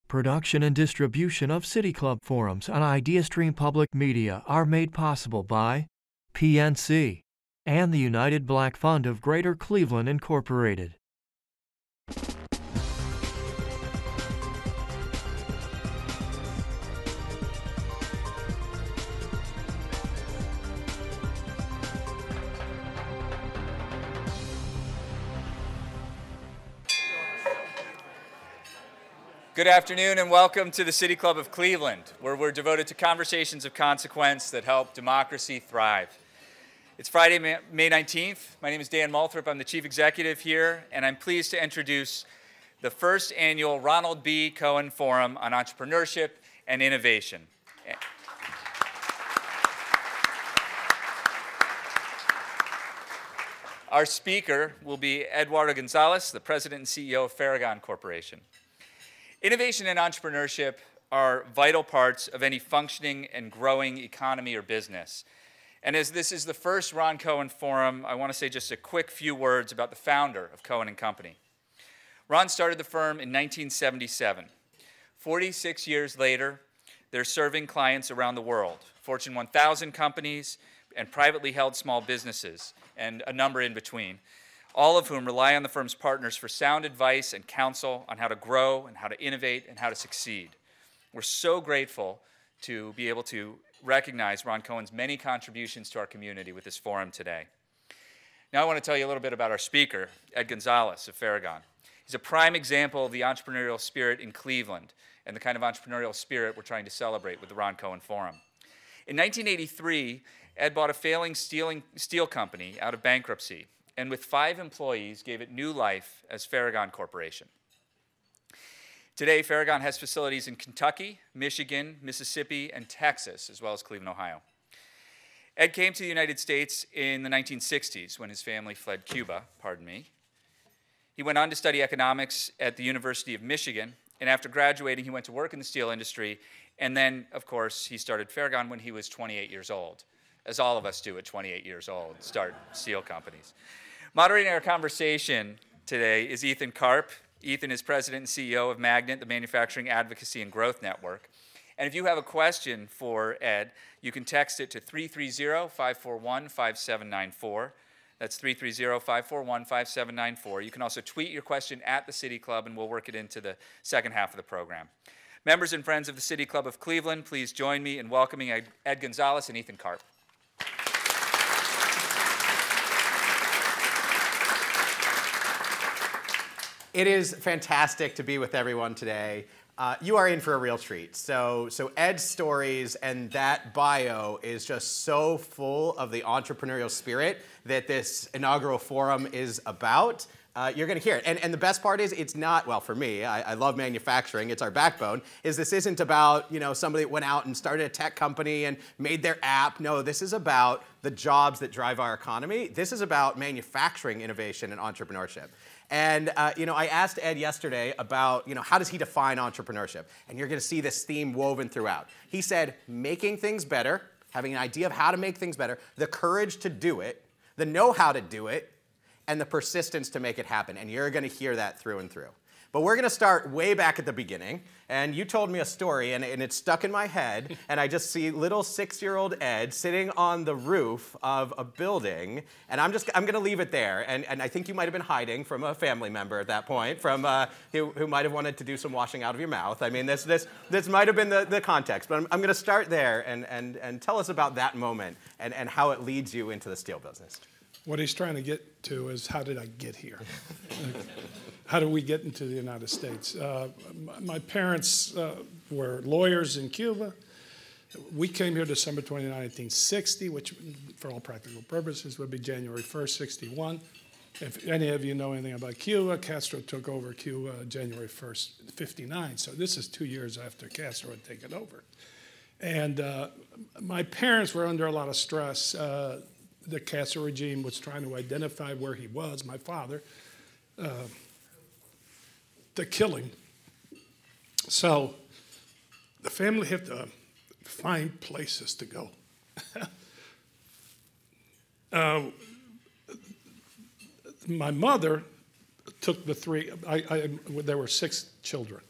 Production and distribution of City Club forums on IdeaStream Public Media are made possible by PNC and the United Black Fund of Greater Cleveland, Incorporated. Good afternoon and welcome to the City Club of Cleveland, where we're devoted to conversations of consequence that help democracy thrive. It's Friday, May 19th. My name is Dan Moulthrop. I'm the Chief Executive here, and I'm pleased to introduce the first annual Ronald B. Cohen Forum on Entrepreneurship and Innovation. Our speaker will be Eduardo Gonzales, the President and CEO of Ferragon Corporation. Innovation and entrepreneurship are vital parts of any functioning and growing economy or business. And as this is the first Ron Cohen Forum, I want to say just a quick few words about the founder of Cohen & Company. Ron started the firm in 1977. 46 years later, they're serving clients around the world, Fortune 1000 companies and privately held small businesses, and a number in between, all of whom rely on the firm's partners for sound advice and counsel on how to grow and how to innovate and how to succeed. We're so grateful to be able to recognize Ron Cohen's many contributions to our community with this forum today. Now I want to tell you a little bit about our speaker, Ed Gonzales of Ferragon. He's a prime example of the entrepreneurial spirit in Cleveland and the kind of entrepreneurial spirit we're trying to celebrate with the Ron Cohen Forum. In 1983, Ed bought a failing steel company out of bankruptcy, and with 5 employees, gave it new life as Ferragon Corporation. Today, Ferragon has facilities in Kentucky, Michigan, Mississippi, and Texas, as well as Cleveland, Ohio. Ed came to the United States in the 1960s when his family fled Cuba, pardon me. He went on to study economics at the University of Michigan, and after graduating, he went to work in the steel industry, and then, of course, he started Ferragon when he was 28 years old, as all of us do at 28 years old, start steel companies. Moderating our conversation today is Ethan Karp. Ethan is President and CEO of Magnet, the Manufacturing Advocacy and Growth Network. And if you have a question for Ed, you can text it to 330-541-5794. That's 330-541-5794. You can also tweet your question at the City Club, and we'll work it into the second half of the program. Members and friends of the City Club of Cleveland, please join me in welcoming Ed Gonzales and Ethan Karp. It is fantastic to be with everyone today. You are in for a real treat. So Ed's stories and that bio is just so full of the entrepreneurial spirit that this inaugural forum is about. You're going to hear it. And the best part is it's not, well, for me, I love manufacturing. It's our backbone, is this isn't about, somebody that went out and started a tech company and made their app. No, this is about the jobs that drive our economy. This is about manufacturing innovation and entrepreneurship. And, I asked Ed yesterday about, how does he define entrepreneurship? And you're going to see this theme woven throughout. He said, making things better, having an idea of how to make things better, the courage to do it, the know-how to do it, and the persistence to make it happen. And you're going to hear that through and through. But we're going to start way back at the beginning. And you told me a story, and it's stuck in my head. And I just see little 6-year-old Ed sitting on the roof of a building. And I'm going to leave it there. And I think you might have been hiding from a family member at that point, from who might have wanted to do some washing out of your mouth. I mean, this might have been the context. But I'm going to start there and tell us about that moment and how it leads you into the steel business. What he's trying to get to is, how did I get here? How did we get into the United States? My parents were lawyers in Cuba. We came here December 29, 1960, which for all practical purposes would be January 1st, 61. If any of you know anything about Cuba, Castro took over Cuba January 1st, 59. So this is 2 years after Castro had taken over. And my parents were under a lot of stress. The Castro regime was trying to identify where he was, my father, to kill him. So the family had to find places to go. My mother took the 3, there were 6 children.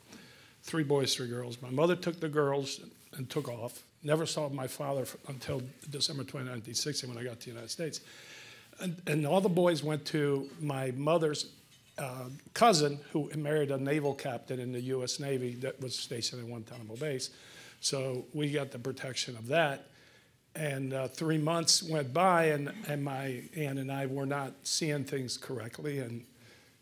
3 boys, 3 girls. My mother took the girls and took off. Never saw my father until December 20, 1960, when I got to the United States. And all the boys went to my mother's cousin, who married a naval captain in the U.S. Navy that was stationed in Guantanamo Base. So we got the protection of that. And 3 months went by, and my aunt and I were not seeing things correctly. And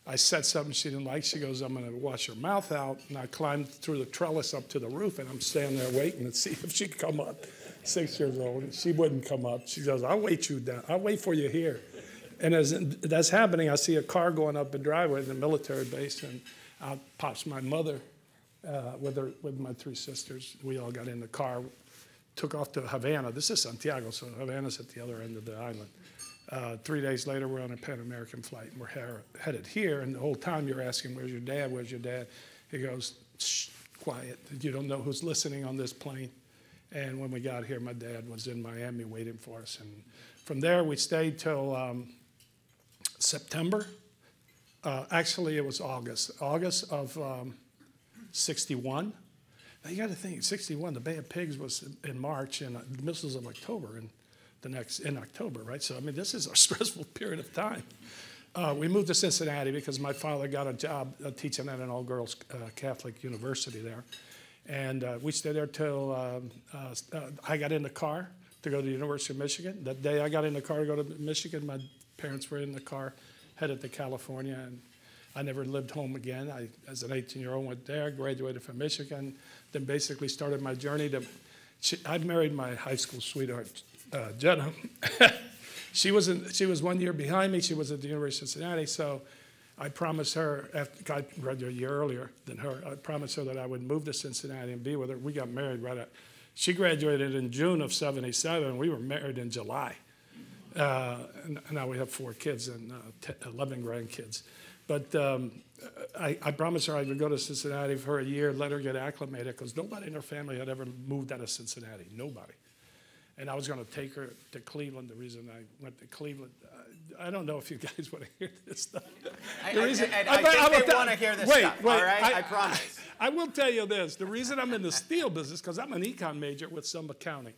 I said something she didn't like. She goes, I'm going to wash her mouth out. And I climbed through the trellis up to the roof, and I'm standing there waiting to see if she could come up. 6 years old. And she wouldn't come up. She goes, I'll wait you down. I'll wait for you here. And as that's happening, I see a car going up the driveway in the military base, and out pops my mother with my 3 sisters. We all got in the car, took off to Havana. This is Santiago, so Havana's at the other end of the island. 3 days later, we're on a Pan American flight, and we're headed here. And the whole time you're asking, where's your dad, where's your dad? He goes, shh, quiet. You don't know who's listening on this plane. And when we got here, my dad was in Miami waiting for us. And from there, we stayed till September. Actually, it was August of 61. Now, you got to think, 61, the Bay of Pigs was in March, and the missiles of October, and in October, right? So, I mean, this is a stressful period of time. We moved to Cincinnati because my father got a job teaching at an all-girls Catholic university there. And we stayed there till I got in the car to go to the University of Michigan. That day I got in the car to go to Michigan, my parents were in the car, headed to California, and I never lived home again. I, as an 18-year-old, went there, graduated from Michigan, then basically started my journey to, I married my high school sweetheart, Jenna. She was 1 year behind me. She was at the University of Cincinnati, so I promised her, after I graduated a year earlier than her, I promised her that I would move to Cincinnati and be with her. We got married right at, she graduated in June of '77, and we were married in July. And now we have 4 kids and 11 grandkids. But I promised her I would go to Cincinnati for a year, let her get acclimated, because nobody in her family had ever moved out of Cincinnati, nobody. And I was going to take her to Cleveland. The reason I went to Cleveland, I don't know if you guys want to hear this stuff. I think they want to hear this stuff, all right? I promise. I will tell you this. The reason I'm in the steel business, because I'm an econ major with some accounting.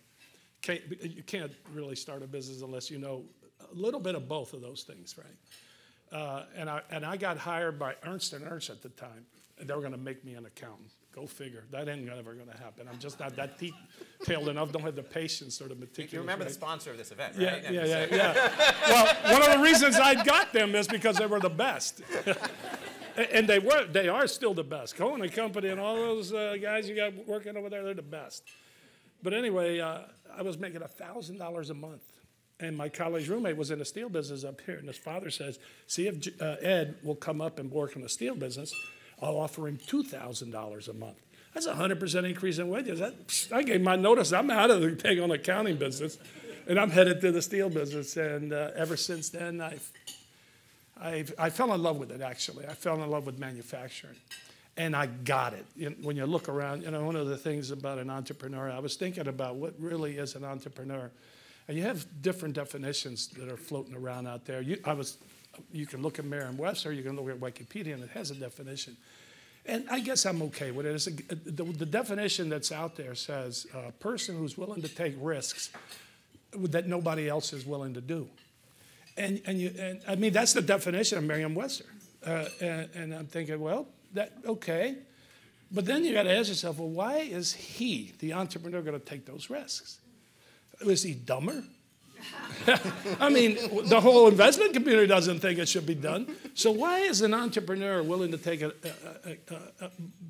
You can't really start a business unless you know a little bit of both of those things, right? And I got hired by Ernst & Ernst at the time, and they were going to make me an accountant. Go figure. That ain't ever going to happen. I'm just not that detailed enough. Don't have the patience or the meticulous. You remember right? the sponsor of this event, right? Yeah. Well, one of the reasons I got them is because they were the best. And they are still the best. Cohen and Company and all those guys you got working over there, they're the best. But anyway, I was making $1,000 a month. And my college roommate was in the steel business up here. And his father says, see if Ed will come up and work in the steel business. I'll offer him $2,000 a month. That's a 100% increase in wages. I gave my notice. I'm out of the daggone accounting business, and I'm headed to the steel business. And ever since then, I fell in love with it, actually. I fell in love with manufacturing, and I got it. When you look around, one of the things about an entrepreneur, I was thinking about what really is an entrepreneur. And you have different definitions that are floating around out there. You can look at Merriam-Webster, you can look at Wikipedia, and it has a definition. And I guess I'm okay with it. The definition that's out there says a person who's willing to take risks that nobody else is willing to do. And I mean, that's the definition of Merriam-Webster. And I'm thinking, well, okay. But then you got to ask yourself, well, why is he, the entrepreneur, going to take those risks? Is he dumber? I mean, the whole investment community doesn't think it should be done. So why is an entrepreneur willing to take a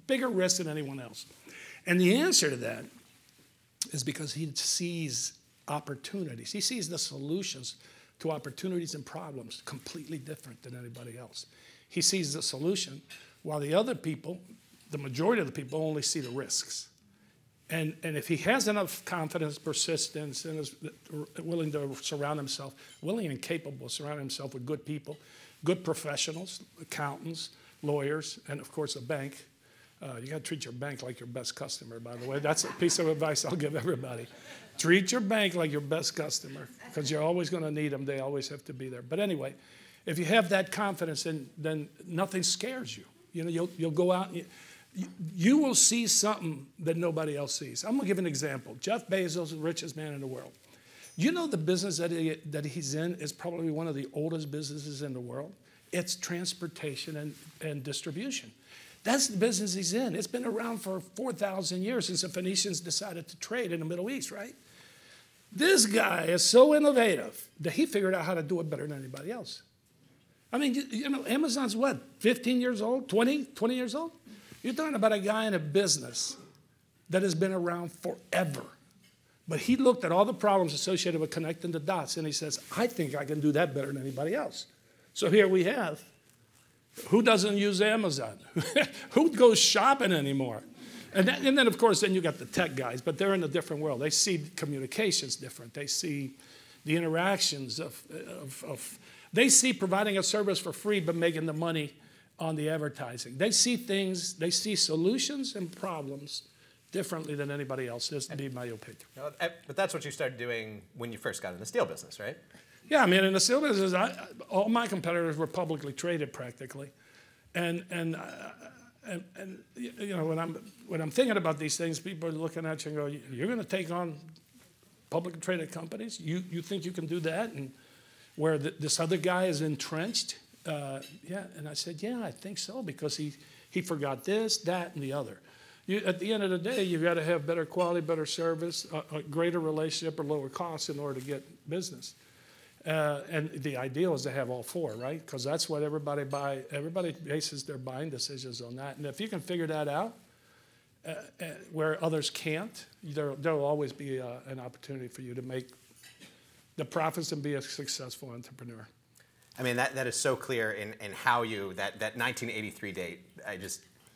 bigger risk than anyone else? And the answer to that is because he sees opportunities. He sees the solutions to opportunities and problems completely different than anybody else. He sees the solution while the other people, the majority of the people, only see the risks. And if he has enough confidence, persistence, and is willing to surround himself, willing and capable of surrounding himself with good people, good professionals, accountants, lawyers, and of course a bank. You got to treat your bank like your best customer, by the way. That's a piece of advice I'll give everybody. Treat your bank like your best customer, because you're always going to need them. They always have to be there. But anyway, if you have that confidence, then nothing scares you. You'll go out and you will see something that nobody else sees. I'm going to give an example. Jeff Bezos, the richest man in the world. You know the business that he's in is probably one of the oldest businesses in the world? It's transportation and distribution. That's the business he's in. It's been around for 4,000 years since the Phoenicians decided to trade in the Middle East, right? This guy is so innovative that he figured out how to do it better than anybody else. I mean, you know, Amazon's what, 15 years old, 20 years old? You're talking about a guy in a business that has been around forever. But he looked at all the problems associated with connecting the dots, and he says, I think I can do that better than anybody else. So here we have, who doesn't use Amazon? Who goes shopping anymore? And then, of course, then you got the tech guys, but they're in a different world. They see communications different. They see the interactions they see providing a service for free but making the money on the advertising. They see things, they see solutions and problems differently than anybody else. This would be my opinion. But that's what you started doing when you first got in the steel business, right? Yeah, I mean, in the steel business, all my competitors were publicly traded practically. And you know, when I'm thinking about these things, people are looking at you and go, you're going to take on publicly traded companies? You think you can do that? And where this other guy is entrenched? Yeah, and I said, yeah, I think so, because he forgot this, that, and the other. At the end of the day, you've got to have better quality, better service, a greater relationship, or lower costs in order to get business. And the ideal is to have all four, right? Because that's what everybody bases their buying decisions on that. And if you can figure that out, where others can't, there'll always be an opportunity for you to make the profits and be a successful entrepreneur. I mean, that is so clear in how you, that 1983 date,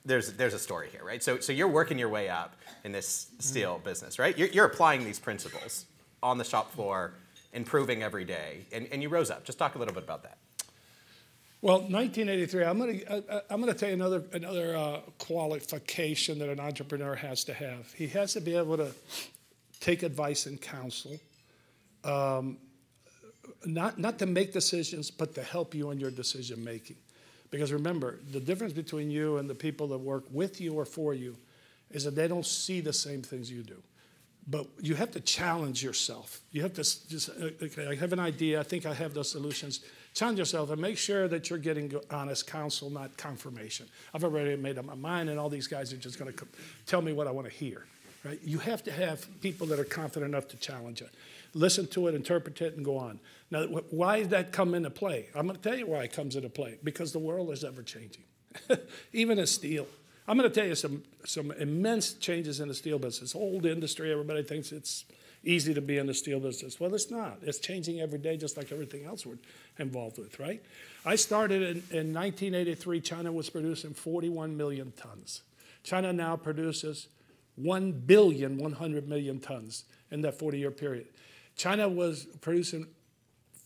there's a story here, right? So you're working your way up in this steel business, right? You're applying these principles on the shop floor, improving every day, and you rose up. Just talk a little bit about that. Well, 1983, I'm gonna tell you another qualification that an entrepreneur has to have. He has to be able to take advice and counsel, not to make decisions, but to help you in your decision making. Because remember, the difference between you and the people that work with you or for you is that they don't see the same things you do. But you have to challenge yourself. You have to just, okay, I have an idea, I think I have those solutions. Challenge yourself and make sure that you're getting honest counsel, not confirmation. I've already made up my mind, and all these guys are just going to tell me what I want to hear. Right? You have to have people that are confident enough to challenge it. Listen to it, interpret it, and go on. Now, why does that come into play? I'm going to tell you why it comes into play. Because the world is ever changing, even in steel. I'm going to tell you some immense changes in the steel business. Old industry, everybody thinks it's easy to be in the steel business. Well, it's not. It's changing every day, just like everything else we're involved with, right? I started in 1983. China was producing 41 million tons. China now produces 1,100,000,000 tons in that 40-year period. China was producing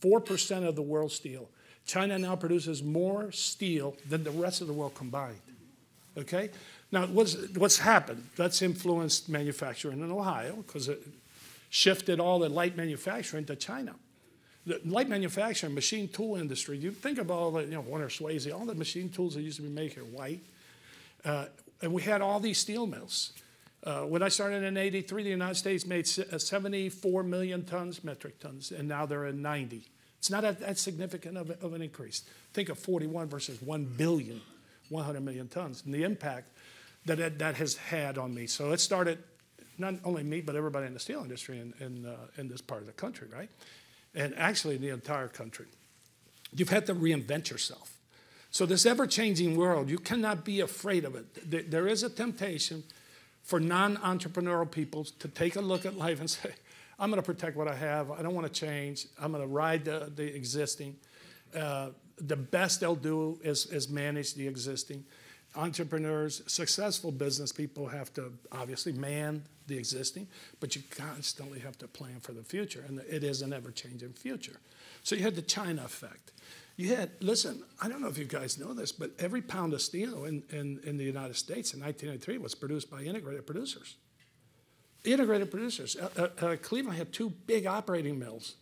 4% of the world's steel. China now produces more steel than the rest of the world combined. Okay? Now, what's happened? That's influenced manufacturing in Ohio because it shifted all the light manufacturing to China. The light manufacturing, machine tool industry, you think of all the, Warner Swayze, all the machine tools that used to be made here, white. And we had all these steel mills. When I started in 83, the United States made 74 million tons, metric tons, and now they're at 90. It's not that significant of an increase. Think of 41 versus 1,100,000,000 tons, and the impact that has had on me. So it started, not only me, but everybody in the steel industry in this part of the country, right? And actually in the entire country. You've had to reinvent yourself. So this ever-changing world, you cannot be afraid of it. There is a temptation for non-entrepreneurial people to take a look at life and say, I'm going to protect what I have. I don't want to change. I'm going to ride the existing. The best they'll do is manage the existing. Entrepreneurs, successful business people have to obviously man the existing, but you constantly have to plan for the future, and it is an ever-changing future. So you had the China effect. You had, listen, I don't know if you guys know this, but every pound of steel in the United States in 1983 was produced by integrated producers. Integrated producers. Cleveland had two big operating mills.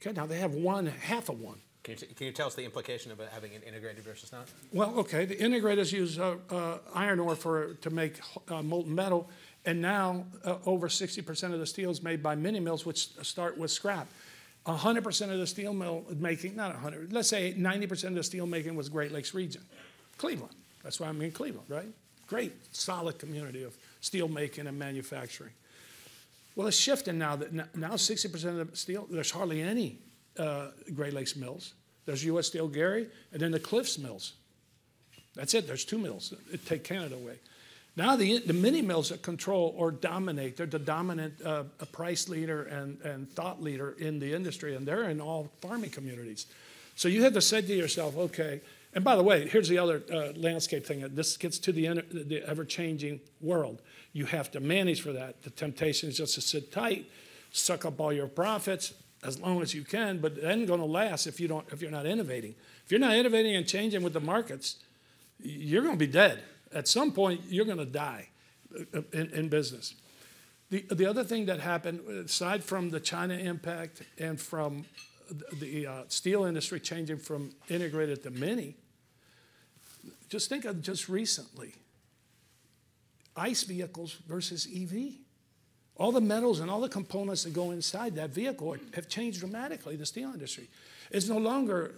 Okay, now they have half of one. Can you tell us the implication of having an integrated versus not? Well, okay, the integrators use iron ore to make molten metal, and now over 60% of the steel is made by mini mills, which start with scrap. 100% of the steel mill making, not 100, let's say 90% of the steel making was Great Lakes region. Cleveland, that's why I'm in Cleveland, right? Great, solid community of steel making and manufacturing. Well, it's shifting now that now 60% of the steel, there's hardly any Great Lakes mills. There's U.S. Steel Gary, and then the Cliffs mills. That's it, there's 2 mills that take Canada away. Now the mini mills that control or dominate, they're the dominant price leader and thought leader in the industry, and they're in all farming communities. So you have to say to yourself, okay, and by the way, here's the other landscape thing. This gets to the ever-changing world. You have to manage for that. The temptation is just to sit tight, suck up all your profits as long as you can, but it ain't going to last if you're not innovating. If you're not innovating and changing with the markets, you're going to be dead. At some point, you're going to die in business. The other thing that happened, aside from the China impact and from the steel industry changing from integrated to mini, just think of just recently, ICE vehicles versus EV. All the metals and all the components that go inside that vehicle have changed dramatically, the steel industry. It's no longer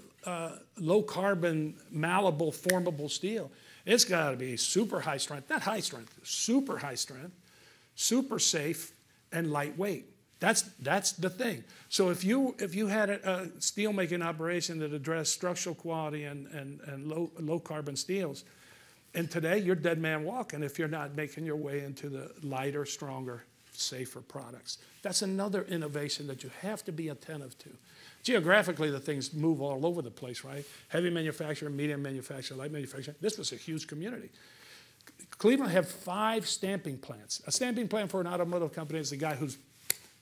low carbon, malleable, formable steel. It's got to be super high strength, not high strength, super high strength, super safe, and lightweight. That's the thing. So if you had a steel making operation that addressed structural quality and low carbon steels, and today you're dead man walking if you're not making your way into the lighter, stronger, safer products. That's another innovation that you have to be attentive to. Geographically, the things move all over the place, right? Heavy manufacturing, medium manufacturing, light manufacturing. This was a huge community. Cleveland had 5 stamping plants. A stamping plant for an automotive company is the guy who's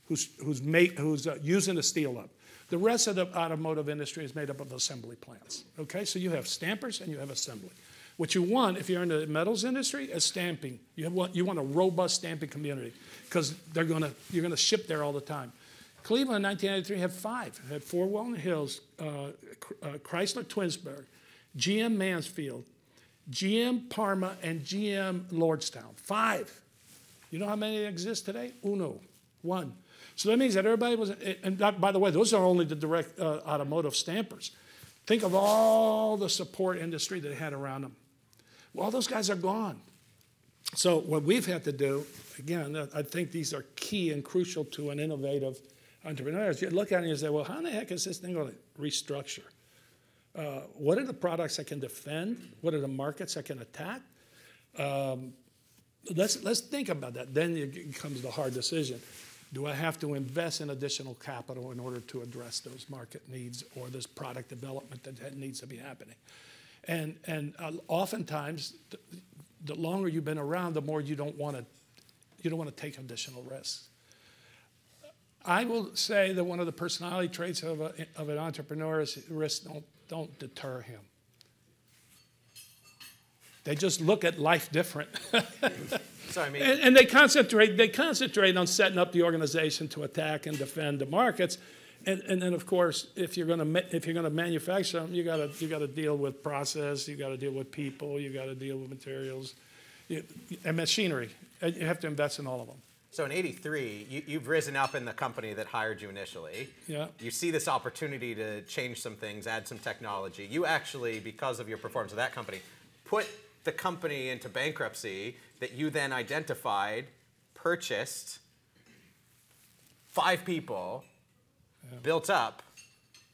using the steel up. The rest of the automotive industry is made up of assembly plants. Okay, so you have stampers and you have assembly. What you want, if you're in the metals industry, is stamping. You want a robust stamping community because you're going to ship there all the time. Cleveland in 1993 had 5. It had Fort Walton Hills, Chrysler Twinsburg, GM Mansfield, GM Parma, and GM Lordstown. 5. You know how many exist today? One. So that means that everybody was, and by the way, those are only the direct automotive stampers. Think of all the support industry they had around them. Well, all those guys are gone. So what we've had to do, again, I think these are key and crucial to an innovative entrepreneur. You look at it and you say, well, how in the heck is this thing going to restructure? What are the products I can defend? What are the markets I can attack? Let's think about that. Then it comes the hard decision. Do I have to invest in additional capital in order to address those market needs or this product development that needs to be happening? And oftentimes, the longer you've been around, the more you don't want to take additional risks. I will say that one of the personality traits of an entrepreneur is risks don't deter him. They just look at life different. So, I mean, and they concentrate on setting up the organization to attack and defend the markets. And then, of course, if you're going to manufacture something, you got to deal with process, you got to deal with people, you got to deal with materials, and machinery. And you have to invest in all of them. So in '83, you've risen up in the company that hired you initially. Yeah. You see this opportunity to change some things, add some technology. You actually, because of your performance of that company, put the company into bankruptcy that you then identified, purchased, 5 people, built up,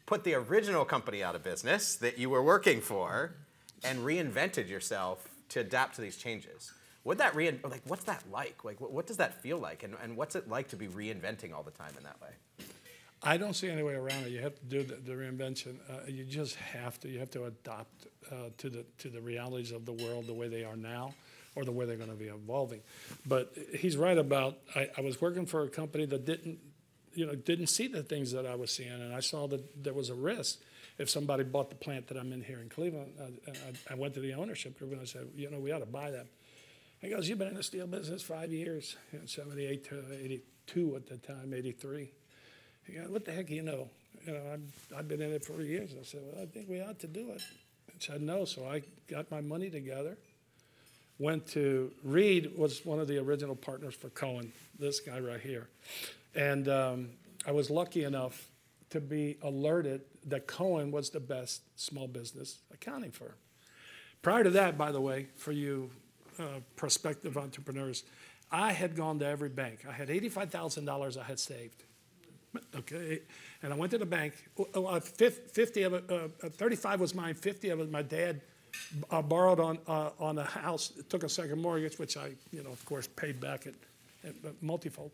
put the original company out of business that you were working for, and reinvented yourself to adapt to these changes. What's that like? Like, what does that feel like? And what's it like to be reinventing all the time in that way? I don't see any way around it. You have to do the reinvention. You just have to. You have to adapt to the realities of the world the way they are now, or the way they're going to be evolving. But he's right about. I was working for a company that didn't see the things that I was seeing, and I saw that there was a risk if somebody bought the plant that I'm in here in Cleveland. I went to the ownership group and I said, we ought to buy that. He goes, you've been in the steel business 5 years, 78 to 82 at the time, 83. He goes, what the heck do you know? I've been in it for years. I said, well, I think we ought to do it. He said, no. So I got my money together, went to, Reed was one of the original partners for Cohen, this guy right here. And I was lucky enough to be alerted that Cohen was the best small business accounting firm. Prior to that, by the way, for you prospective entrepreneurs, I had gone to every bank. I had $85,000 I had saved. Okay, and I went to the bank. 50 of it, 35 was mine. 50 of it, my dad borrowed on a house. It took a second mortgage, which I, of course, paid back at multifold.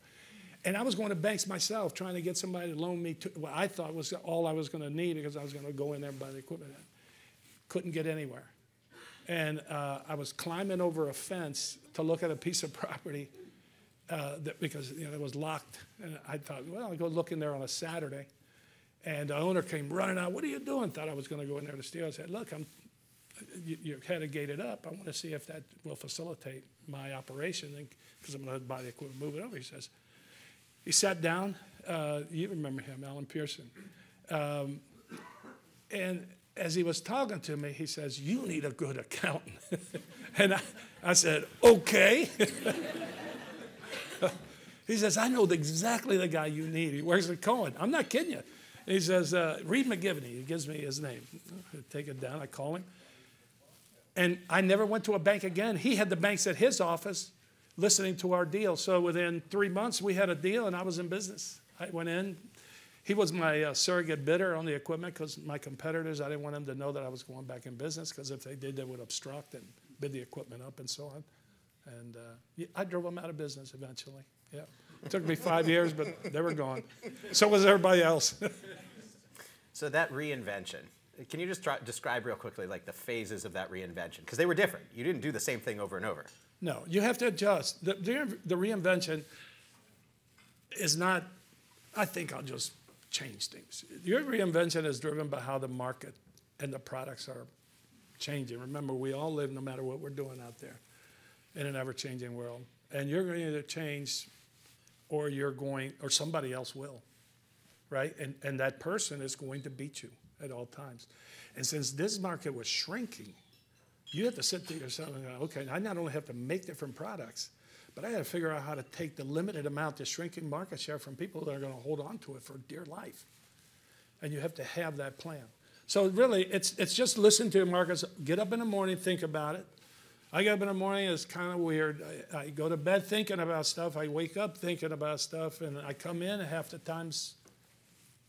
And I was going to banks myself, trying to get somebody to loan me what I thought was all I was going to need because I was going to go in there and buy the equipment. Couldn't get anywhere, and I was climbing over a fence to look at a piece of property. Because it was locked, and I thought, well, I'll go look in there on a Saturday. And the owner came running out. What are you doing? Thought I was going to go in there to steal. I said, look, you had it gated up. I want to see if that will facilitate my operation, because I'm going to buy the equipment, move it over. He sat down. You remember him, Alan Pearson. And as he was talking to me, he says, you need a good accountant. And I said, okay. He says, I know exactly the guy you need. He works at Cohen. I'm not kidding you. He says, Reed McGivney. He gives me his name. I take it down. I call him. And I never went to a bank again. He had the banks at his office listening to our deal. So within 3 months, we had a deal, and I was in business. I went in. He was my surrogate bidder on the equipment because my competitors, I didn't want them to know that I was going back in business because if they did, they would obstruct and bid the equipment up and so on. And I drove them out of business eventually. Yeah, it took me 5 years, but they were gone. So was everybody else. So that reinvention, can you just describe real quickly like the phases of that reinvention? Because they were different. You didn't do the same thing over and over. No, you have to adjust. The reinvention is not, I think I'll just change things. Your reinvention is driven by how the market and the products are changing. Remember, we all live, no matter what we're doing out there, in an ever-changing world. And you're going to either change or somebody else will, right? And that person is going to beat you at all times. And since this market was shrinking, you have to sit to yourself and go, okay, I not only have to make different products, but I got to figure out how to take the limited amount of shrinking market share from people that are going to hold on to it for dear life. And you have to have that plan. So really, it's just listen to your markets, get up in the morning, think about it. I get up in the morning, it's kind of weird. I go to bed thinking about stuff. I wake up thinking about stuff, and I come in and half the times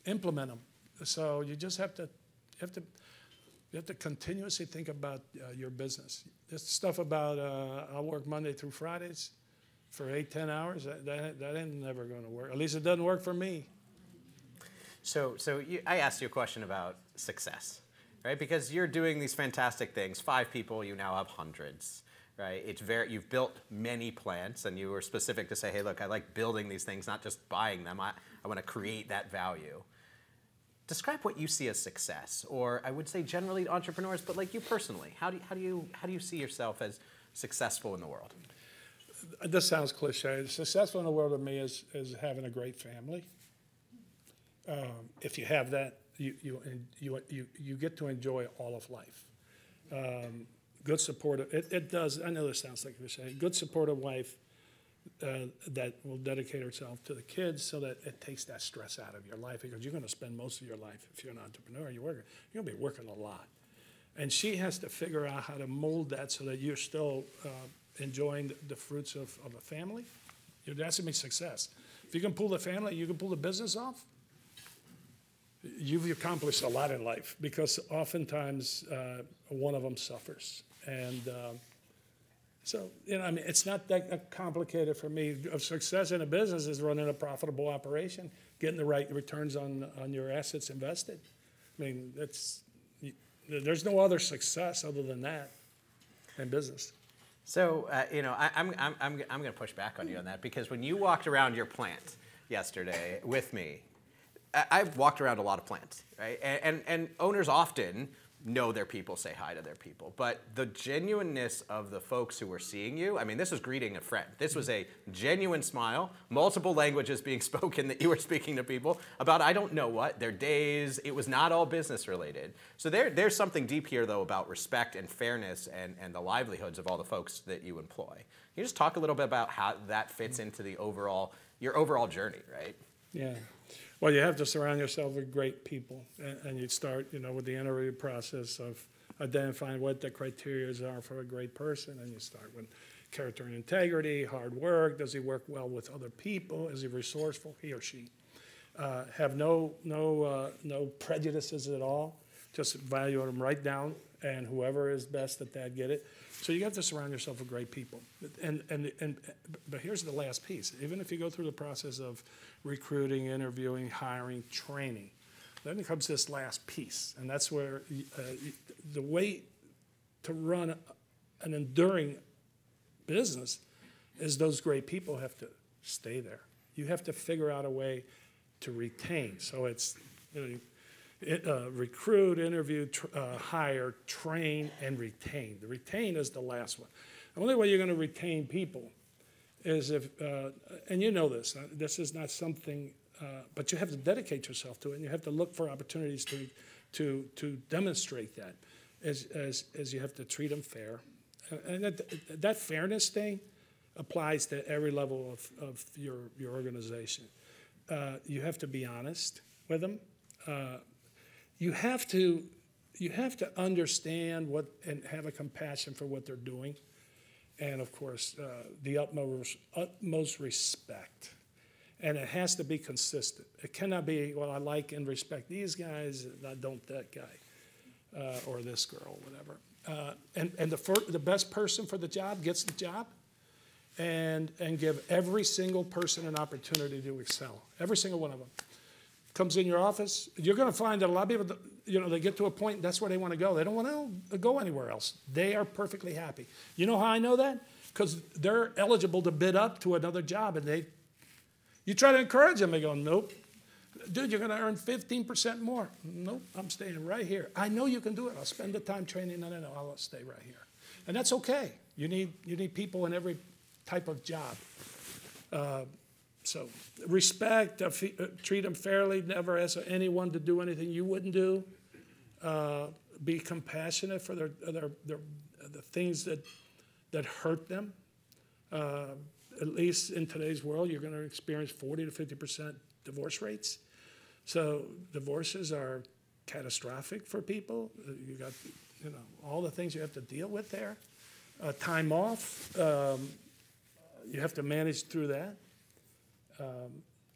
implement them. So you just have to continuously think about your business. This stuff about I'll work Monday through Fridays for 8-10 hours, that ain't never going to work. At least it doesn't work for me. So I asked you a question about success. Right, because you're doing these fantastic things. 5 people, you now have hundreds, right? You've built many plants, and you were specific to say, hey, look, I like building these things, not just buying them. I want to create that value. Describe what you see as success, or I would say generally entrepreneurs, but like you personally, how do you see yourself as successful in the world? This sounds cliche. Successful in the world to me is having a great family. If you have that, you get to enjoy all of life. Good supportive, it does, I know this sounds like a cliche, good supportive wife that will dedicate herself to the kids so that it takes that stress out of your life, because you're going to spend most of your life, if you're an entrepreneur, you're going to be working a lot. And she has to figure out how to mold that so that you're still enjoying the fruits of a family. That's going to be success. If you can pull the family, you can pull the business off, you've accomplished a lot in life, because oftentimes one of them suffers. And so, it's not that complicated for me. Success in a business is running a profitable operation, getting the right returns on your assets invested. There's no other success other than that in business. So, I'm going to push back on you on that, because when you walked around your plant yesterday with me, I've walked around a lot of plants, right? And owners often know their people, say hi to their people. But the genuineness of the folks who were seeing you, I mean, this was greeting a friend. This was a genuine smile, multiple languages being spoken that you were speaking to people about I don't know what, their days. It was not all business related. So there's something deep here, though, about respect and fairness and the livelihoods of all the folks that you employ. Can you just talk a little bit about how that fits into the your overall journey, right? Yeah. Well, you have to surround yourself with great people, and you start, with the interview process of identifying what the criteria are for a great person, and you start with character and integrity, hard work. Does he work well with other people? Is he resourceful, he or she? Have no prejudices at all. Just value them right down, and whoever is best at that, get it. So you have to surround yourself with great people. But here's the last piece. Even if you go through the process of recruiting, interviewing, hiring, training, then it comes this last piece. And that's where the way to run an enduring business is those great people have to stay there. You have to figure out a way to retain. So it's recruit, interview, hire, train, and retain. The retain is the last one. The only way you're going to retain people is if, and you know this, this is not something, but you have to dedicate yourself to it, and you have to look for opportunities to demonstrate that, as you have to treat them fair. And that fairness thing applies to every level of your organization. You have to be honest with them. You have to understand what and have a compassion for what they're doing, and of course the utmost respect. And it has to be consistent. It cannot be, well, I like and respect these guys, and I don't that guy or this girl, whatever. And the best person for the job gets the job, and give every single person an opportunity to excel. Every single one of them. Comes in your office, you're going to find that a lot of people, they get to a point, that's where they want to go. They don't want to go anywhere else. They are perfectly happy. You know how I know that? Because they're eligible to bid up to another job, and you try to encourage them, they go, nope. Dude, you're going to earn 15% more. Nope, I'm staying right here. I know you can do it. I'll spend the time training. No, I'll stay right here. And that's okay. You need people in every type of job. So respect, treat them fairly, never ask anyone to do anything you wouldn't do. Be compassionate for the things that hurt them. At least in today's world, you're going to experience 40 to 50% divorce rates. So divorces are catastrophic for people. You got all the things you have to deal with there. Time off, you have to manage through that.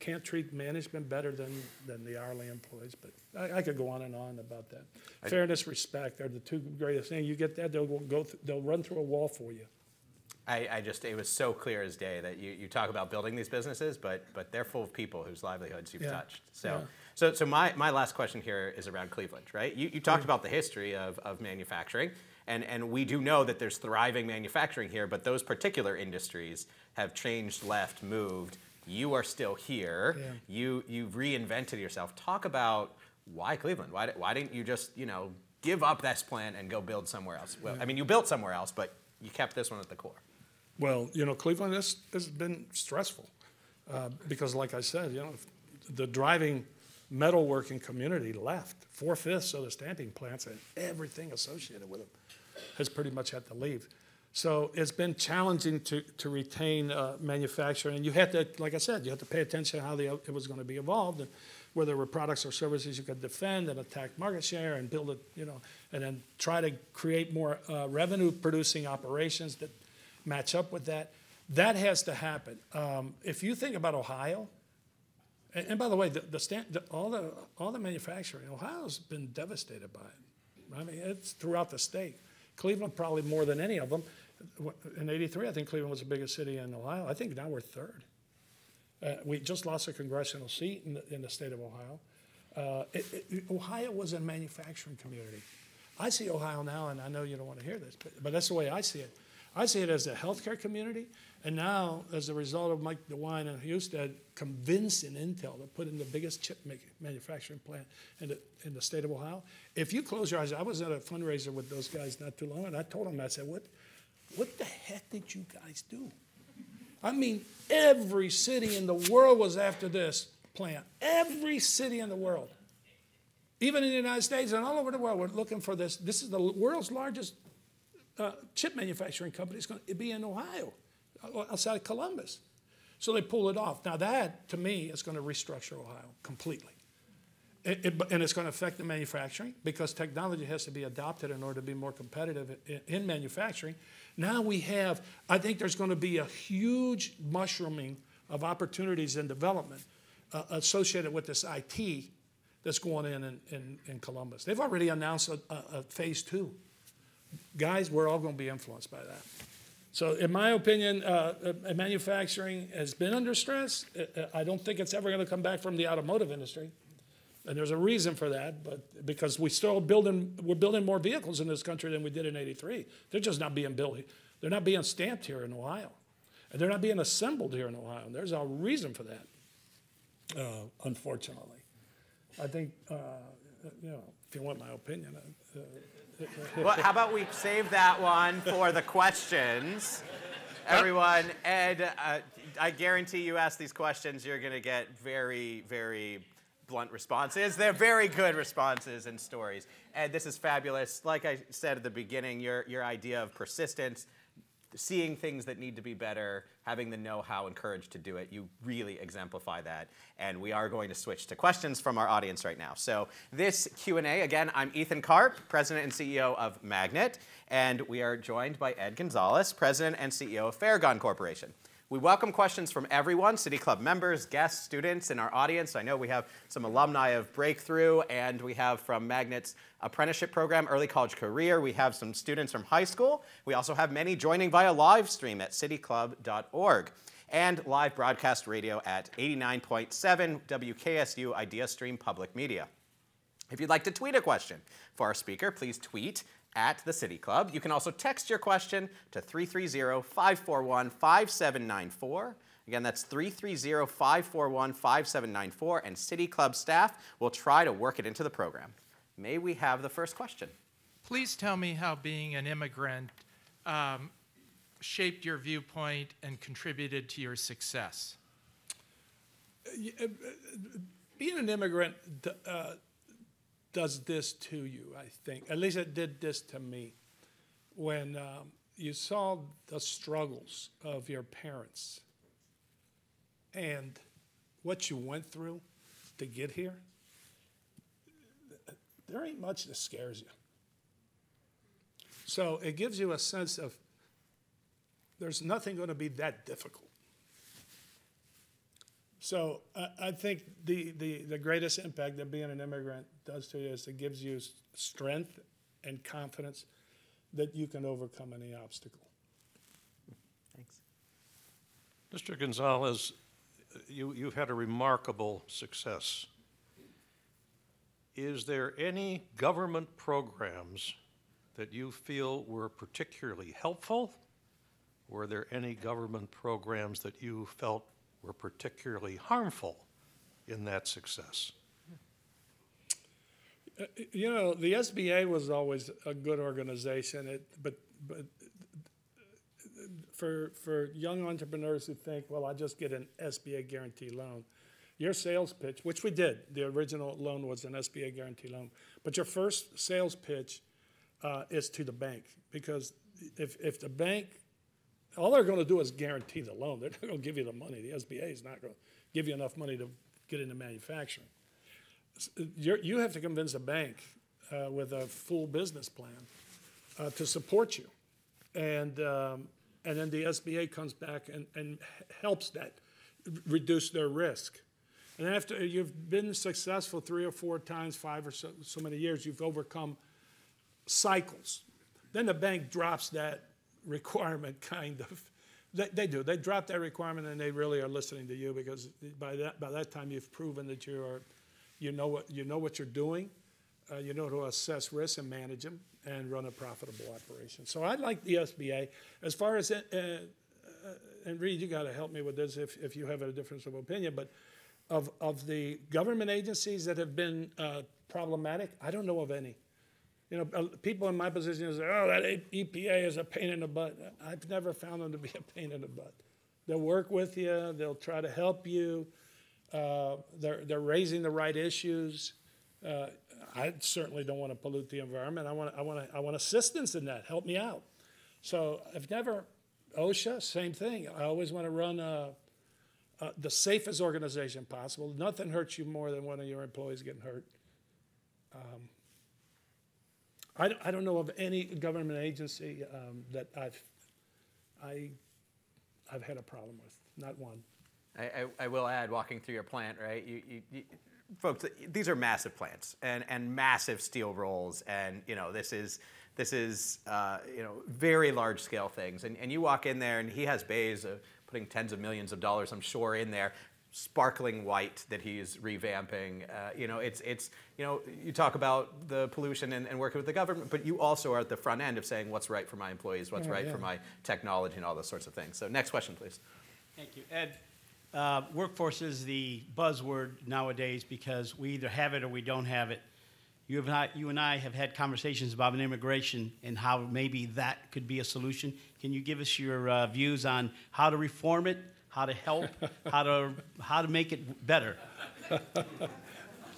Can't treat management better than the hourly employees, but I could go on and on about that. Fairness, respect are the two greatest things. You get that, they'll run through a wall for you. It was so clear as day that you talk about building these businesses, but they're full of people whose livelihoods you've touched. So my last question here is around Cleveland, right? You talked about the history of manufacturing, and we do know that there's thriving manufacturing here, but those particular industries have changed, left, moved. You are still here. Yeah. You've reinvented yourself. Talk about why Cleveland. Why didn't you just give up this plan and go build somewhere else? Well, I mean, you built somewhere else, but you kept this one at the core. Well, Cleveland has been stressful because, like I said, the driving metalworking community left. 4/5 of the stamping plants and everything associated with them has pretty much had to leave. So it's been challenging to retain manufacturing, and you had to, like I said, you had to pay attention to how it was going to be evolved, and where there were products or services you could defend and attack market share and build it, and then try to create more revenue-producing operations that match up with that. That has to happen. If you think about Ohio, and by the way, all the manufacturing, Ohio's been devastated by it. I mean, it's throughout the state. Cleveland probably more than any of them. In '83, I think Cleveland was the biggest city in Ohio. I think now we're third. We just lost a congressional seat in the state of Ohio. Ohio was a manufacturing community. I see Ohio now, and I know you don't want to hear this, but that's the way I see it. I see it as a healthcare community, and now, as a result of Mike DeWine and Houston convincing Intel to put in the biggest chip manufacturing plant in the state of Ohio, if you close your eyes, I was at a fundraiser with those guys not too long, and I told them, I said, what the heck did you guys do? I mean, every city in the world was after this plant. Every city in the world. Even in the United States and all over the world, we're looking for this. This is the world's largest chip manufacturing company. It's going to be in Ohio, outside Columbus. So they pull it off. Now that, to me, is going to restructure Ohio completely. And it's going to affect the manufacturing because technology has to be adopted in order to be more competitive in manufacturing. Now we have, I think there's going to be a huge mushrooming of opportunities in development associated with this IT that's going in Columbus. They've already announced a phase 2. Guys, we're all going to be influenced by that. So in my opinion, manufacturing has been under stress. I don't think it's ever going to come back from the automotive industry. And there's a reason for that, but because we're building more vehicles in this country than we did in '83. They're just not being built. They're not being stamped here in Ohio. And they're not being assembled here in Ohio. And there's a reason for that, unfortunately. I think, if you want my opinion. Well, how about we save that one for the questions? Everyone, Ed, I guarantee you ask these questions, you're going to get very, very blunt responses. They're very good responses and stories. Ed, this is fabulous. Like I said at the beginning, your idea of persistence, seeing things that need to be better, having the know-how and courage to do it, you really exemplify that. And we are going to switch to questions from our audience right now. So this Q&A, again, I'm Ethan Karp, President and CEO of Magnet, and we are joined by Ed Gonzales, President and CEO of Ferragon Corporation. We welcome questions from everyone, City Club members, guests, students in our audience. I know we have some alumni of Breakthrough, and we have from Magnet's apprenticeship program, Early College Career. We have some students from high school. We also have many joining via live stream at cityclub.org and live broadcast radio at 89.7 WKSU Idea Stream Public Media. If you'd like to tweet a question for our speaker, please tweet at the City Club. You can also text your question to 330-541-5794. Again, that's 330-541-5794, and City Club staff will try to work it into the program. May we have the first question? Please tell me how being an immigrant shaped your viewpoint and contributed to your success. Being an immigrant does this to you, I think. At least it did this to me. When you saw the struggles of your parents and what you went through to get here, there ain't much that scares you. So it gives you a sense of there's nothing going to be that difficult. So I think the greatest impact that being an immigrant does to you is it gives you strength and confidence that you can overcome any obstacle. Thanks. Mr. Gonzalez, you've had a remarkable success. Is there any government programs that you feel were particularly helpful? Were there any government programs that you felt were particularly harmful in that success? You know, the SBA was always a good organization, but for young entrepreneurs who think, well, I just get an SBA guarantee loan, your sales pitch, which we did, the original loan was an SBA guarantee loan, but your first sales pitch is to the bank, because if the bank, all they're going to do is guarantee the loan. They're not going to give you the money. The SBA is not going to give you enough money to get into manufacturing. You have to convince a bank with a full business plan to support you. And then the SBA comes back and helps that reduce their risk. And after you've been successful 3 or 4 times, 5 or so many years, you've overcome cycles. Then the bank drops that requirement, kind of. They do. They drop that requirement, and they really are listening to you, because by that time you've proven that you know what you're doing. You know how to assess risks and manage them, and run a profitable operation. So I like the SBA. As far as, and Reed, you got to help me with this if you have a difference of opinion, but of the government agencies that have been problematic, I don't know of any. You know, people in my position say, oh, that EPA is a pain in the butt. I've never found them to be a pain in the butt. They'll work with you. They'll try to help you. They're raising the right issues. I certainly don't want to pollute the environment. I want assistance in that. Help me out. So I've never, OSHA, same thing. I always want to run the safest organization possible. Nothing hurts you more than one of your employees getting hurt. I don't know of any government agency that I've had a problem with. Not one. I will add, walking through your plant, right? Folks, these are massive plants and massive steel rolls, and you know this is you know, very large scale things. And you walk in there, and he has bays putting tens of millions of dollars, I'm sure, in there, sparkling white that he's revamping. You know, it's you know, you talk about the pollution and working with the government, but you also are at the front end of saying what's right for my employees, what's right for my technology, and all those sorts of things. So next question, please. Thank you, Ed. Workforce is the buzzword nowadays because we either have it or we don't have it. You and I have had conversations about immigration and how maybe that could be a solution. Can you give us your views on how to reform it, how to help, how to make it better?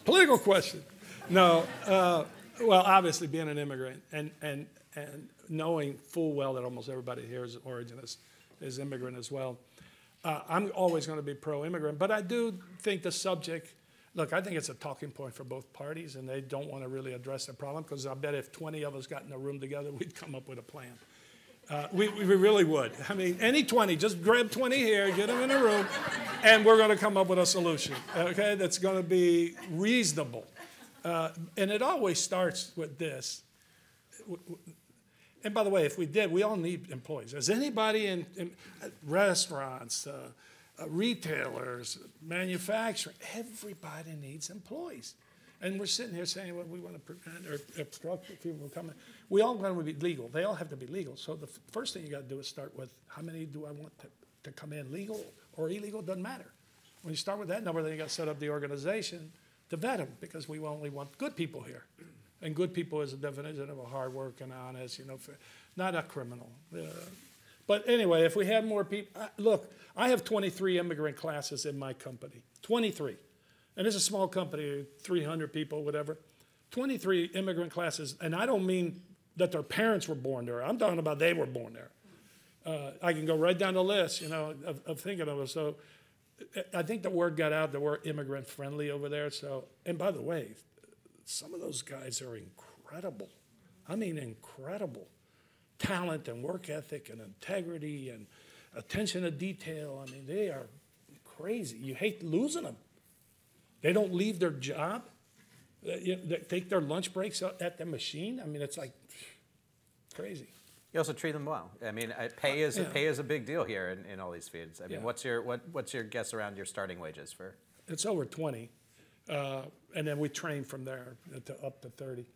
Political question. No. Well, obviously, being an immigrant and knowing full well that almost everybody here's origin is immigrant as well. I'm always going to be pro-immigrant, but I do think the subject, look, I think it's a talking point for both parties, and they don't want to really address the problem, because I bet if 20 of us got in a room together, we'd come up with a plan. We really would. I mean, any 20, just grab 20 here, get them in a room, and we're going to come up with a solution, okay, that's going to be reasonable. And it always starts with this. And by the way, if we did, we all need employees. Is anybody in restaurants, retailers, manufacturing, everybody needs employees. And we're sitting here saying, well, we want to prevent or obstruct people from coming. We all want to be legal. They all have to be legal. So the first thing you got to do is start with how many do I want to come in, legal or illegal, doesn't matter. When you start with that number, then you got to set up the organization to vet them, because we only want good people here. And good people is a definition of a hard-working, honest, you know, not a criminal. But anyway, if we have more people, look, I have 23 immigrant classes in my company, 23. And it's a small company, 300 people, whatever. 23 immigrant classes, and I don't mean that their parents were born there. I'm talking about they were born there. I can go right down the list, you know, of thinking of it. So I think the word got out that we're immigrant-friendly over there. So, and by the way, some of those guys are incredible. I mean, incredible. Talent and work ethic and integrity and attention to detail. I mean, they are crazy. You hate losing them. They don't leave their job. They take their lunch breaks at the machine. I mean, it's like crazy. You also treat them well. I mean, pay is a big deal here in all these fields. I mean, what's your guess around your starting wages for? It's over 20. And then we train from there up to 30.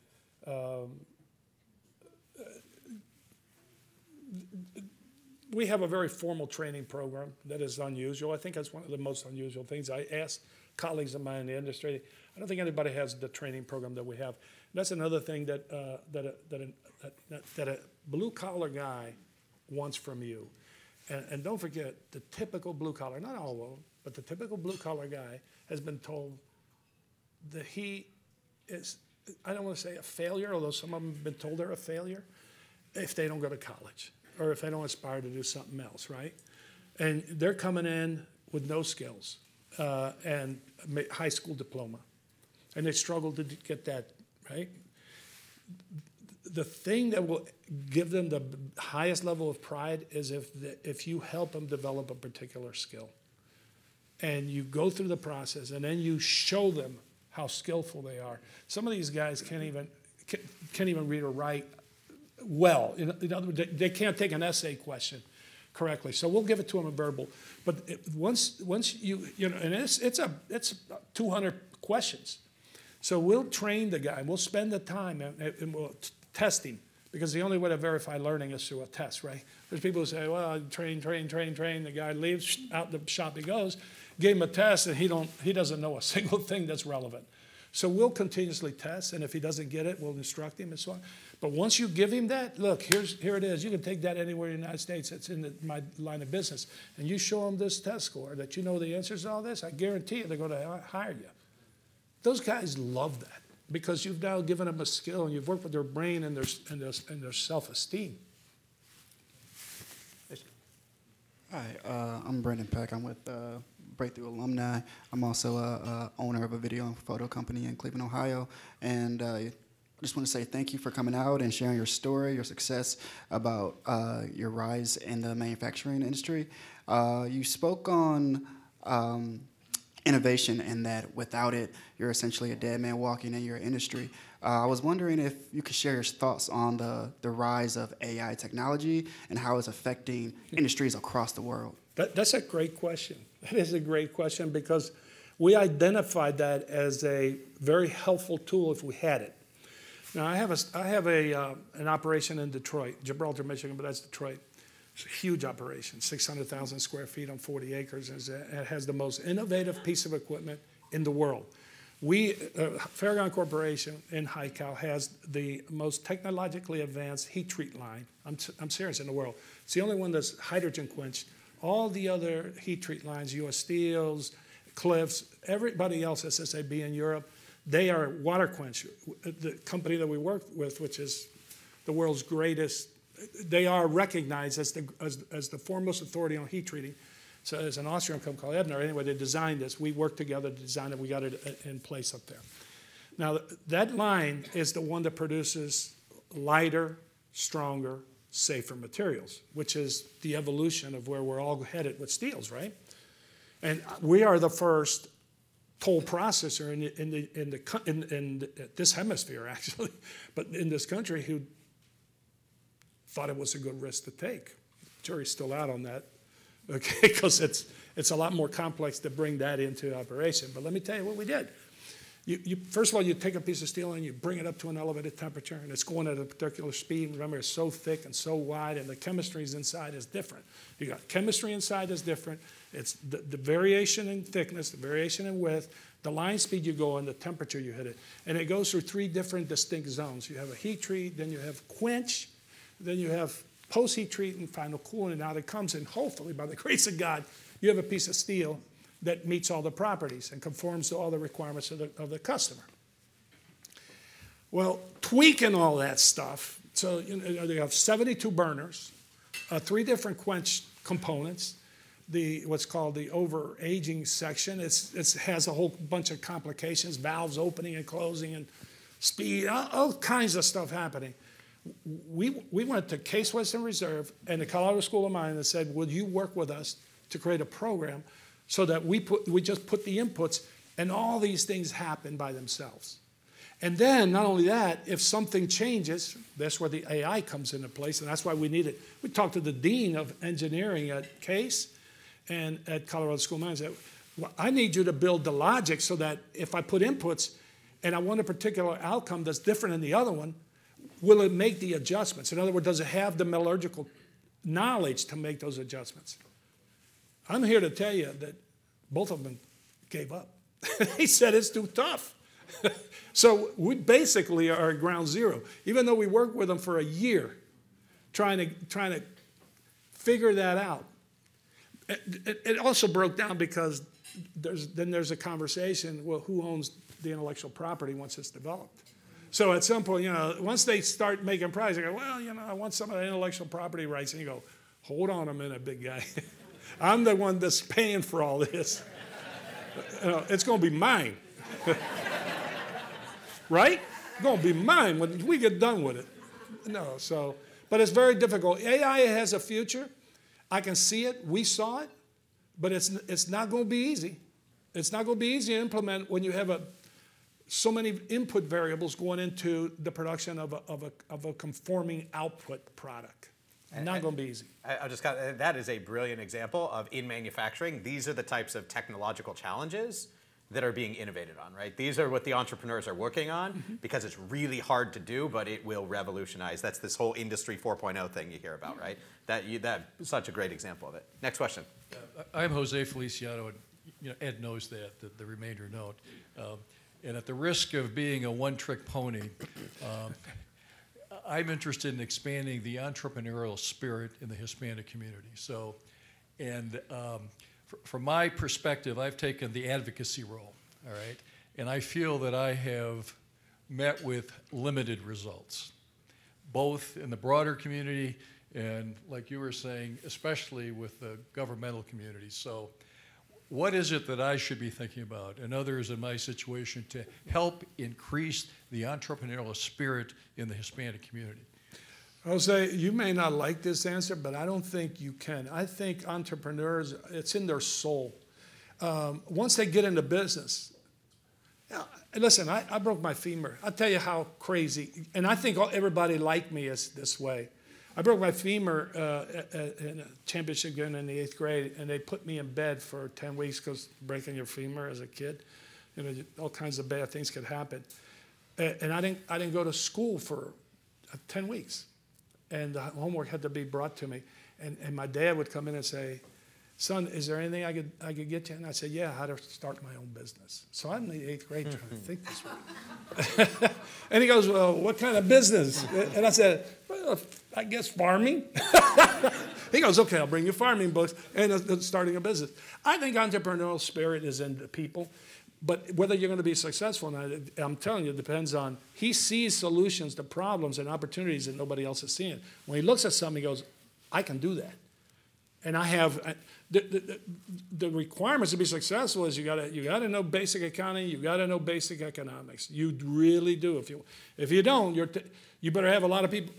We have a very formal training program that is unusual. I think that's one of the most unusual things. I asked colleagues of mine in the industry, I don't think anybody has the training program that we have. And that's another thing that a blue-collar guy wants from you. And don't forget, the typical blue-collar, not all of them, but the typical blue-collar guy has been told that he is, I don't want to say a failure, although some of them have been told they're a failure, if they don't go to college or if they don't aspire to do something else, right? And they're coming in with no skills and high school diploma, and they struggle to get that, right? The thing that will give them the highest level of pride is if you help them develop a particular skill. And you go through the process, and then you show them how skillful they are. Some of these guys can't even read or write well. In other words, they can't take an essay question correctly. So we'll give it to them in verbal. But once you know, and it's 200 questions. So we'll train the guy. We'll spend the time, and we'll testing, because the only way to verify learning is through a test, right? There's people who say, well, train. The guy leaves, out the shop he goes, gave him a test, and he doesn't know a single thing that's relevant. So we'll continuously test, and if he doesn't get it, we'll instruct him and so on. But once you give him that, look, here it is. You can take that anywhere in the United States that's in my line of business, and you show them this test score that you know the answers to all this, I guarantee you they're going to hire you. Those guys love that because you've now given them a skill, and you've worked with their brain and their self-esteem. Hi, I'm Brandon Peck. I'm with Breakthrough Alumni. I'm also a owner of a video and photo company in Cleveland, Ohio. And I just want to say thank you for coming out and sharing your story, your success about your rise in the manufacturing industry. You spoke on innovation and that without it, you're essentially a dead man walking in your industry. I was wondering if you could share your thoughts on the rise of AI technology and how it's affecting industries across the world. That's a great question. That is a great question because we identified that as a very helpful tool if we had it. Now, I have an operation in Detroit, Gibraltar, Michigan, but that's Detroit. It's a huge operation, 600,000 square feet on 40 acres. It has the most innovative piece of equipment in the world. Ferragon Corporation in High-Cal has the most technologically advanced heat treat line. I'm serious, in the world. It's the only one that's hydrogen quenched. All the other heat treat lines, US Steels, Cliffs, everybody else, SSAB in Europe, they are water quench. The company that we work with, which is the world's greatest, they are recognized as the foremost authority on heat treating. So there's an Austrian company called Ebner. Anyway, they designed this. We worked together to design it. We got it in place up there. Now, that line is the one that produces lighter, stronger, safer materials, which is the evolution of where we're all headed with steels, right? And we are the first toll processor in this hemisphere, actually, but in this country who thought it was a good risk to take. The jury's still out on that. Okay, because it's a lot more complex to bring that into operation. But let me tell you what we did. First of all, you take a piece of steel and you bring it up to an elevated temperature, and it's going at a particular speed. Remember, it's so thick and so wide, and the chemistry inside is different. You got chemistry inside is different. It's the variation in thickness, the variation in width, the line speed you go and the temperature you hit it. And it goes through 3 different distinct zones. You have a heat treat, then you have quench, then you have post-heat treat and final cooling, and out it comes, and hopefully, by the grace of God, you have a piece of steel that meets all the properties and conforms to all the requirements of the customer. Well, tweaking all that stuff, so you have 72 burners, 3 different quench components, what's called the overaging section. It has a whole bunch of complications, valves opening and closing and speed, all kinds of stuff happening. We went to Case Western Reserve and the Colorado School of Mines and said, would you work with us to create a program so that we just put the inputs and all these things happen by themselves. And then, not only that, if something changes, that's where the AI comes into place, and that's why we need it. We talked to the Dean of Engineering at Case and at Colorado School of Mines. Said, well, I need you to build the logic so that if I put inputs and I want a particular outcome that's different than the other one, will it make the adjustments? In other words, does it have the metallurgical knowledge to make those adjustments? I'm here to tell you that both of them gave up. They said it's too tough. So we basically are at ground zero, even though we worked with them for a year trying to figure that out. It also broke down because there's a conversation, well, who owns the intellectual property once it's developed? So at some point, once they start making progress, they go, well, I want some of the intellectual property rights. And you go, hold on a minute, big guy. I'm the one that's paying for all this. It's going to be mine. Right? It's going to be mine when we get done with it. But it's very difficult. AI has a future. I can see it. We saw it. But it's not going to be easy. It's not going to be easy to implement when you have so many input variables going into the production of a conforming output product. Not going to be easy. That is a brilliant example of, in manufacturing, these are the types of technological challenges that are being innovated on, right? These are what the entrepreneurs are working on because it's really hard to do, but it will revolutionize. That's this whole Industry 4.0 thing you hear about, right? That's such a great example of it. Next question. I'm Jose Feliciano, and Ed knows that, the remainder don't. And at the risk of being a one-trick pony, I'm interested in expanding the entrepreneurial spirit in the Hispanic community. So, and from my perspective, I've taken the advocacy role, all right? And I feel that I have met with limited results, both in the broader community and, like you were saying, especially with the governmental community. So what is it that I should be thinking about and others in my situation to help increase the entrepreneurial spirit in the Hispanic community? Jose, you may not like this answer, but I don't think you can. I think entrepreneurs, it's in their soul. Once they get into business, listen, I broke my femur. I'll tell you how crazy, and I think everybody like me is this way. I broke my femur in a championship game in the 8th grade, and they put me in bed for 10 weeks because breaking your femur as a kid, all kinds of bad things could happen. And I didn't go to school for 10 weeks. And the homework had to be brought to me. And my dad would come in and say, son, is there anything I could get you? And I said, yeah, how to start my own business. So I'm in the 8th grade trying to think this way. And he goes, well, what kind of business? And I said, well, I guess farming. He goes, okay, I'll bring you farming books and starting a business. I think entrepreneurial spirit is in the people. But whether you're going to be successful or not, I'm telling you, it depends on, he sees solutions to problems and opportunities that nobody else is seeing. When he looks at something, he goes, I can do that. And I have, the requirements to be successful is you got to know basic accounting, you got to know basic economics. You really do. If you don't, you better have a lot of people.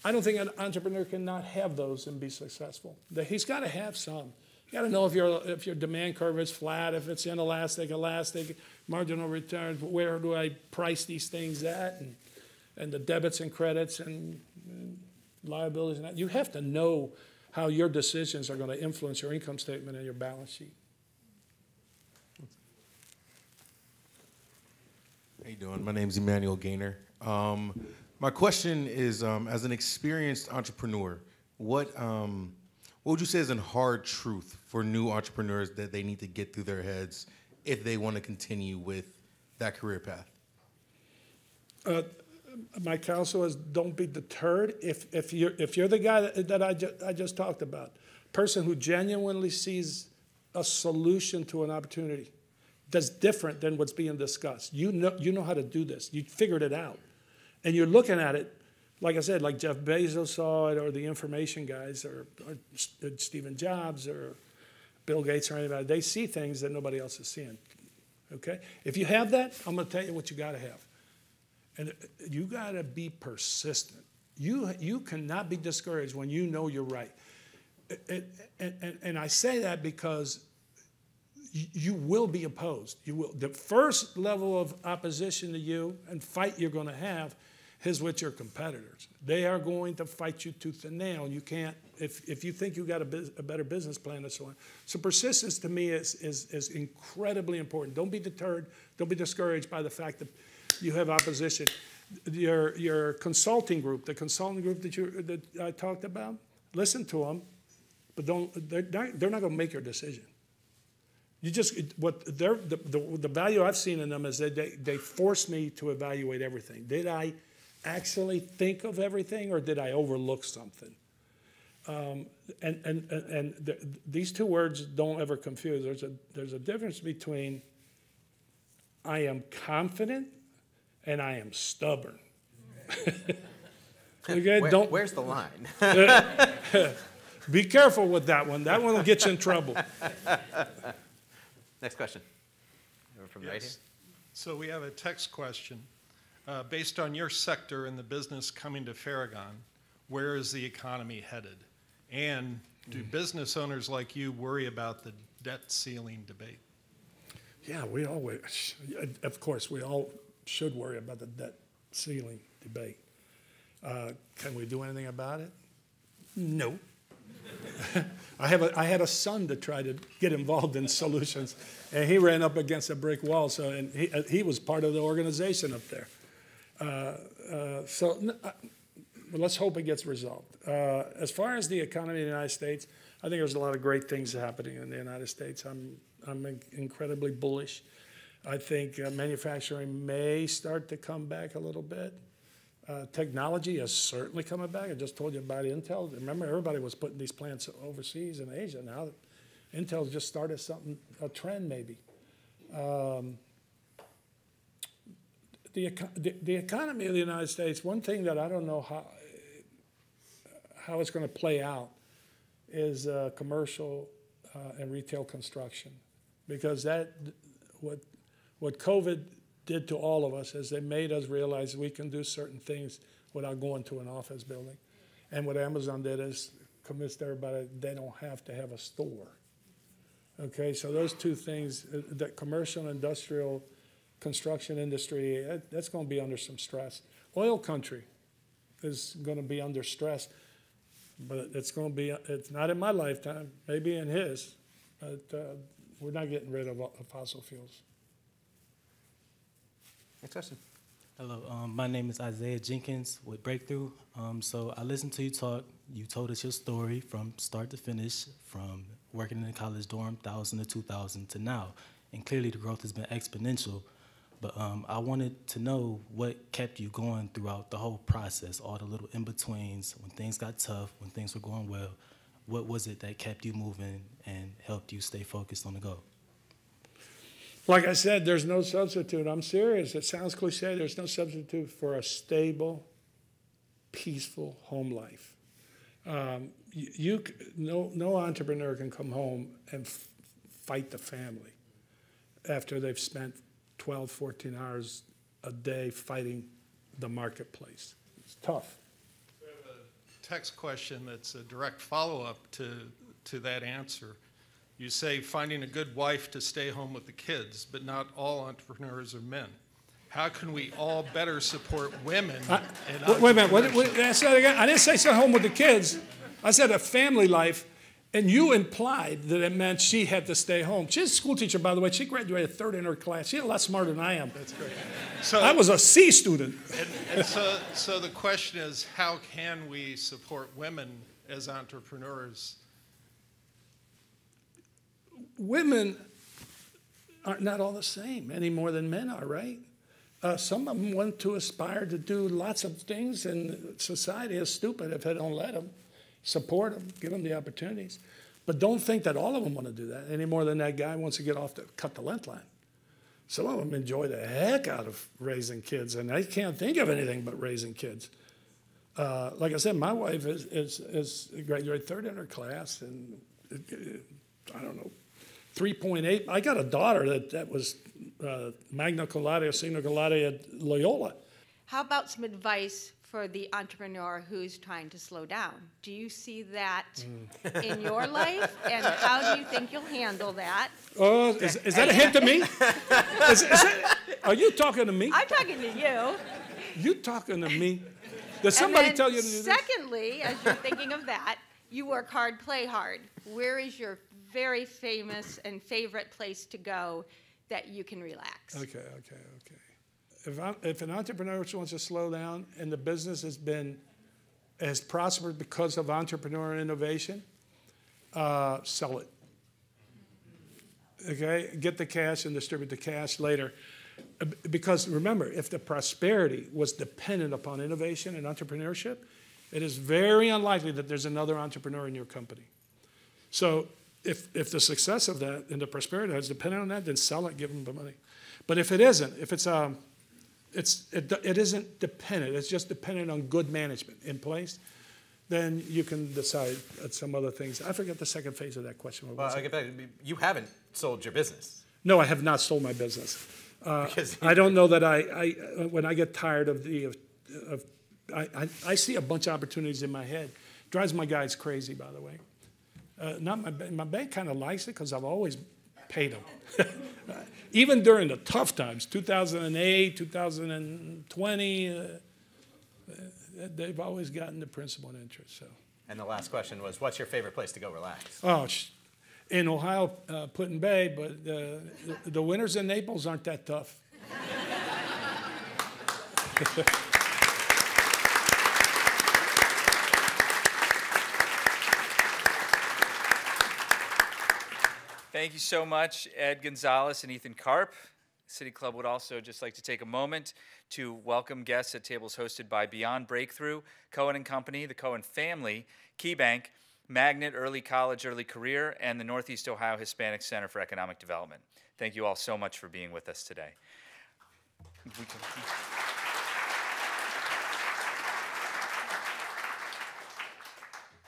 I don't think an entrepreneur cannot have those and be successful. He's got to have some. You got to know if your demand curve is flat, if it's inelastic, elastic, marginal returns, where do I price these things at, and the debits and credits and liabilities. And that. You have to know how your decisions are going to influence your income statement and your balance sheet. How you doing? My name's Emmanuel Gaynor. My question is, as an experienced entrepreneur, what would you say is a hard truth for new entrepreneurs that they need to get through their heads if they want to continue with that career path? My counsel is don't be deterred. If you're the guy that I just talked about, person who genuinely sees a solution to an opportunity that's different than what's being discussed. You know how to do this. You figured it out, and you're looking at it. Like I said, like Jeff Bezos saw it, or the information guys, or Stephen Jobs, or Bill Gates, or anybody. They see things that nobody else is seeing. Okay? If you have that, I'm going to tell you what you got to have. And you got to be persistent. You cannot be discouraged when you know you're right. And I say that because you will be opposed. You will. The first level of opposition to you and fight you're going to have is with your competitors. They are going to fight you tooth and nail. You can't, if you think you got a better business plan and so on. So persistence to me is incredibly important. Don't be deterred. Don't be discouraged by the fact that you have opposition. Your consulting group, the consulting group that I talked about, listen to them, but they're not going to make your decision. You just, the value I've seen in them is that they force me to evaluate everything. Did I actually think of everything, or did I overlook something? These two words don't ever confuse. There's a difference between I am confident and I am stubborn. Okay, where's the line? Be careful with that one. That one will get you in trouble. Next question. From right here. So we have a text question. Based on your sector and the business coming to Ferragon, where is the economy headed? And do business owners like you worry about the debt ceiling debate? Yeah, we always, of course, we all should worry about the debt ceiling debate. Can we do anything about it? No. I had a son that tried to get involved in solutions, and he ran up against a brick wall. So, and he was part of the organization up there. Well, let's hope it gets resolved. As far as the economy in the United States, I think there's a lot of great things happening in the United States. I'm incredibly bullish. I think manufacturing may start to come back a little bit. Technology is certainly coming back. I just told you about Intel. Remember, everybody was putting these plants overseas in Asia. Now, Intel's just started a trend maybe. The economy of the United States, one thing that I don't know how it's going to play out is commercial and retail construction. Because what COVID did to all of us is they made us realize we can do certain things without going to an office building. And what Amazon did is convinced everybody they don't have to have a store. Okay, so those two things, the commercial and industrial construction industry, that's going to be under some stress. Oil country is going to be under stress, but it's not in my lifetime, maybe in his, but we're not getting rid of fossil fuels. Next question. Hello, my name is Isaiah Jenkins with Breakthrough. So I listened to you talk. You told us your story from start to finish, from working in the college dorm, 1,000 to 2,000 to now. And clearly the growth has been exponential. But I wanted to know what kept you going throughout the whole process, all the little in-betweens, when things got tough, when things were going well. What was it that kept you moving and helped you stay focused on the goal? Like I said, there's no substitute. I'm serious. It sounds cliche. There's no substitute for a stable, peaceful home life. No entrepreneur can come home and fight the family after they've spent 12, 14 hours a day fighting the marketplace. It's tough. We have a text question that's a direct follow-up to that answer. You say finding a good wife to stay home with the kids, but not all entrepreneurs are men. How can we all better support women? Wait a minute. I said again. I didn't say stay home with the kids. I said a family life, and you implied that it meant she had to stay home. She's a school teacher, by the way. She graduated third in her class. She's a lot smarter than I am. That's great. So I was a C student. So the question is, how can we support women as entrepreneurs? Women are not all the same any more than men are, right? Some of them want to aspire to do lots of things, and society is stupid if they don't let them, support them, give them the opportunities. But don't think that all of them want to do that any more than that guy wants to get off to cut the length line. Some of them enjoy the heck out of raising kids, and they can't think of anything but raising kids. Like I said, my wife is graduated third in her class, and I don't know, 3.8. I got a daughter that was magna cum laude or signa cum laude at Loyola. How about some advice for the entrepreneur who's trying to slow down? Do you see that in your life? And how do you think you'll handle that? Oh, is that a hint to me? Are you talking to me? I'm talking to you. You talking to me? Does somebody tell you to do this? Secondly, as you're thinking of that, you work hard, play hard. Where is your very famous and favorite place to go that you can relax? Okay. If an entrepreneur wants to slow down and the business has prospered because of entrepreneurial innovation, sell it. Okay, get the cash and distribute the cash later. Because remember, if the prosperity was dependent upon innovation and entrepreneurship, it is very unlikely that there's another entrepreneur in your company. So if the success of that and the prosperity is dependent on that, then sell it, give them the money. But if it isn't, if it isn't dependent, it's just dependent on good management in place, then you can decide at some other things. I forget the second phase of that question. Well, I get back. You haven't sold your business. No, I have not sold my business. I don't know that when I get tired of I see a bunch of opportunities in my head. Drives my guys crazy, by the way. My bank kind of likes it because I've always paid them. Even during the tough times, 2008, 2020, they've always gotten the principal and interest. So And the last question was, what's your favorite place to go relax? Oh, in Ohio, Put-in Bay, but the winters in Naples aren't that tough. Thank you so much, Ed Gonzales and Ethan Karp. City Club would also just like to take a moment to welcome guests at tables hosted by Beyond Breakthrough, Cohen & Company, the Cohen family, KeyBank, Magnet Early College, Early Career, and the Northeast Ohio Hispanic Center for Economic Development. Thank you all so much for being with us today.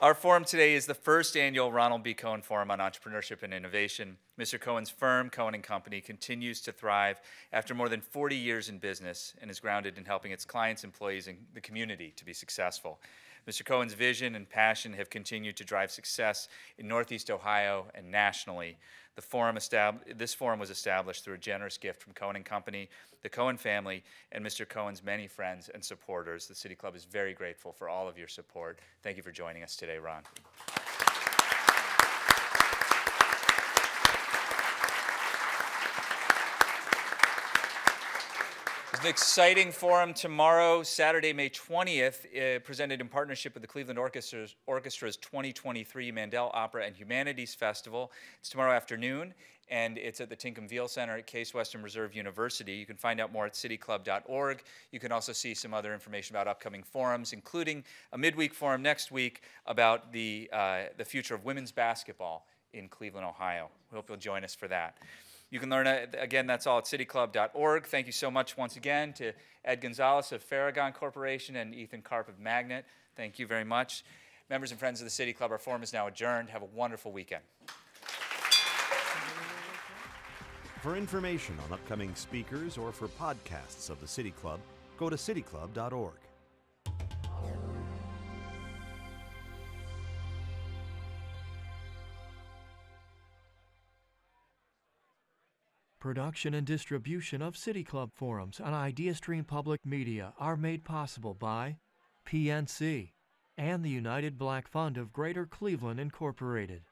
Our forum today is the first annual Ronald B. Cohen Forum on Entrepreneurship and Innovation. Mr. Cohen's firm, Cohen & Company, continues to thrive after more than 40 years in business and is grounded in helping its clients, employees, and the community to be successful. Mr. Cohen's vision and passion have continued to drive success in Northeast Ohio and nationally. This forum was established through a generous gift from Cohen & Company, the Cohen family, and Mr. Cohen's many friends and supporters. The City Club is very grateful for all of your support. Thank you for joining us today, Ron. There's an exciting forum tomorrow, Saturday, May 20th, presented in partnership with the Cleveland Orchestra's 2023 Mandel Opera and Humanities Festival. It's tomorrow afternoon, and it's at the Tinkham Veal Center at Case Western Reserve University. You can find out more at cityclub.org. You can also see some other information about upcoming forums, including a midweek forum next week about the future of women's basketball in Cleveland, Ohio. We hope you'll join us for that. You can learn, again, that's all at cityclub.org. Thank you so much once again to Ed Gonzales of Ferragon Corporation and Ethan Karp of Magnet. Thank you very much. Members and friends of the City Club, our forum is now adjourned. Have a wonderful weekend. For information on upcoming speakers or for podcasts of the City Club, go to cityclub.org. Production and distribution of City Club forums on IdeaStream Public Media are made possible by PNC and the United Black Fund of Greater Cleveland, Incorporated.